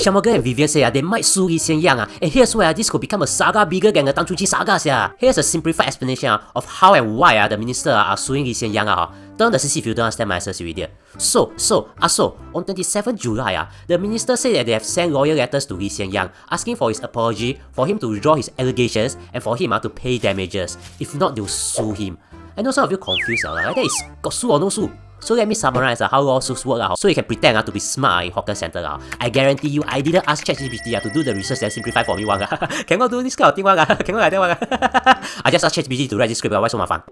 Shanmugam and Vivian say they might sue Lee Hsien Yang and here's where this could become a saga bigger than the Tang Chun-Chi saga. Here's a simplified explanation of how and why the minister are suing Lee Hsien Yang. Turn the CC if you don't understand my answers, you idiot. So, on 27 July, the minister said that they have sent lawyer letters to Lee Hsien Yang asking for his apology, for him to withdraw his allegations, and for him to pay damages. If not, they will sue him. I know some of you confused, that is got sue or no sue? So let me summarize how lawsuits work so you can pretend to be smart in hawker center. I guarantee you, I didn't ask ChatGPT to do the research and simplify for me. Cannot do this kind of thing. Cannot like that. I just asked ChatGPT to write this script. Why so much fun?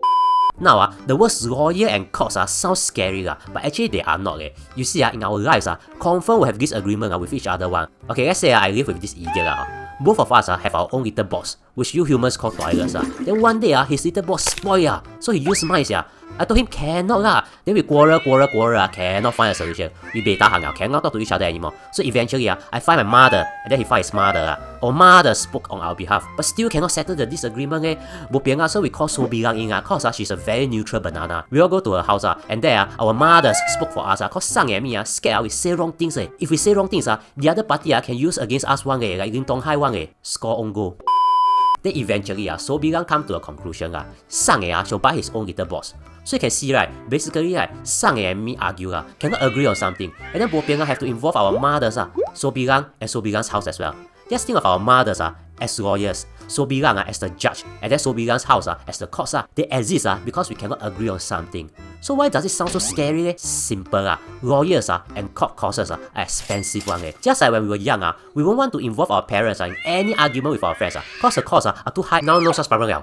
Now, the words lawyer and courts sound scary, but actually they are not. You see, in our lives, confirm will have disagreement with each other. Okay, let's say I live with this idiot. Both of us have our own little box, which you humans call toilets. Then one day, his little box spoil, so he used mine. I told him cannot Then we quarrel, cannot find a solution. We cannot talk to each other anymore. So eventually, I find my mother, and then he finds his mother. Our mother spoke on our behalf, but still cannot settle the disagreement. So we call So Bilang in, cause she's a very neutral banana. We all go to her house, and there our mothers spoke for us. Cause Sang and me scared we say wrong things. If we say wrong things, the other party can use against us like Ling Tong Hai score on goal. Then eventually, So Bilang come to a conclusion. Sang shall buy his own little box. So you can see, basically, Sang and me argue, cannot agree on something, and then both have to involve our mothers, So Bilang and So Bilang's house as well. Just think of our mothers as lawyers, So Bilang as the judge, and then So Bilang's house as the courts. They exist because we cannot agree on something. So why does it sound so scary? Simple. Lawyers and court causes are expensive. Just like when we were young, we won't want to involve our parents in any argument with our friends cause the costs are too high. Now no such problem.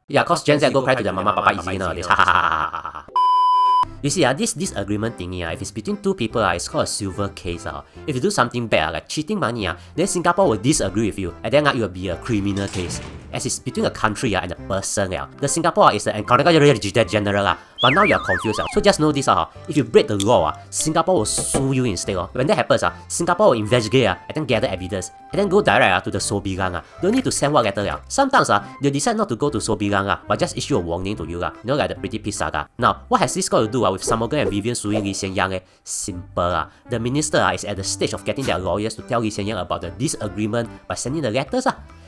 Yeah, cause Gen Z go cry to their mama papa easily nowadays. You see, this disagreement thingy, if it's between two people, it's called a silver case. If you do something bad, like cheating money, then Singapore will disagree with you, and then it will be a criminal case. As it's between a country and a person. The Singapore is the encounter general, but now you are confused. So just know this, if you break the law, Singapore will sue you instead. When that happens, Singapore will investigate and then gather evidence, and then go direct to the So Bilang. Don't need to send what letter. Sometimes they decide not to go to So Bilang, but just issue a warning to you. You know, like the Pretty Peace saga. Now, what has this got to do with Shanmugam and Vivian suing Lee Hsien Yang? Simple. The minister is at the stage of getting their lawyers to tell Lee Hsien Yang about the disagreement by sending the letters.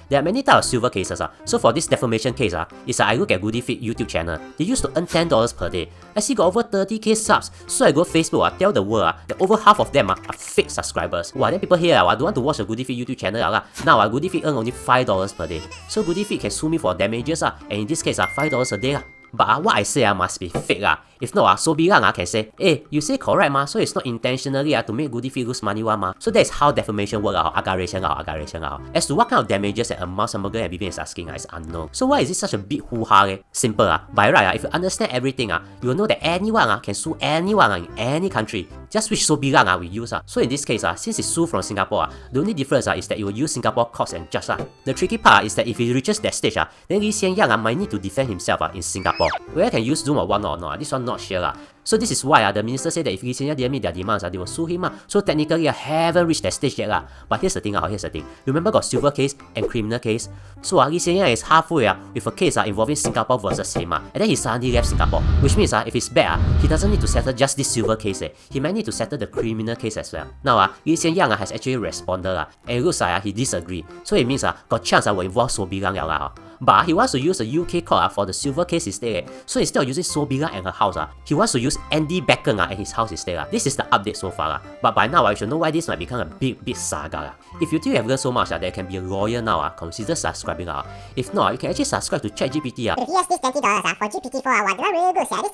There are many types of silver cases. So for this defamation case, I look at GoodieFeed YouTube channel. They used to earn $10 per day. I see got over 30k subs. So I go Facebook, tell the world that over half of them are fake subscribers. Then people here don't want to watch the GoodieFeed YouTube channel. Now GoodieFeed earn only $5 per day. So GoodieFeed can sue me for damages, and in this case, $5 a day. But what I say must be fake. If not, So Bilang can say, hey, you say correct so it's not intentionally to make GoodieFeed lose money So that's how defamation work aggravation. As to what kind of damages and amount Shanmugam and Vivian is asking is unknown. So why is it such a big hoo-ha? Simple. By right, if you understand everything, you will know that anyone can sue anyone in any country. Just which So Bilang we use. So in this case, since it's sued from Singapore, the only difference is that it will use Singapore courts and judge. The tricky part is that if he reaches that stage, then Lee Hsien Yang might need to defend himself in Singapore. Whether I can use Zoom or whatnot or not, this one not sure. So this is why the minister said that if Lee Hsien Yang didn't meet their demands, they will sue him. So technically, I haven't reached that stage yet. But here's the thing. Remember got silver case and criminal case? So Lee Hsien Yang is halfway with a case involving Singapore versus him. And then he suddenly left Singapore. Which means if it's bad, he doesn't need to settle just this silver case. He might need to settle the criminal case as well. Now, Lee Hsien Yang has actually responded. And it looks like he disagreed. So it means got chance will involve So Bilang. But he wants to use the UK court for the silver case instead. So instead of using So Bilang and her house, he wants to use Andy Beckon at his house instead. This is the update so far. But by now, you should know why this might become a big saga. If you think you have learned so much that you can be a lawyer now, consider subscribing. If not, you can actually subscribe to ChatGPT. If he has this $20 for GPT-4, what do I really do? This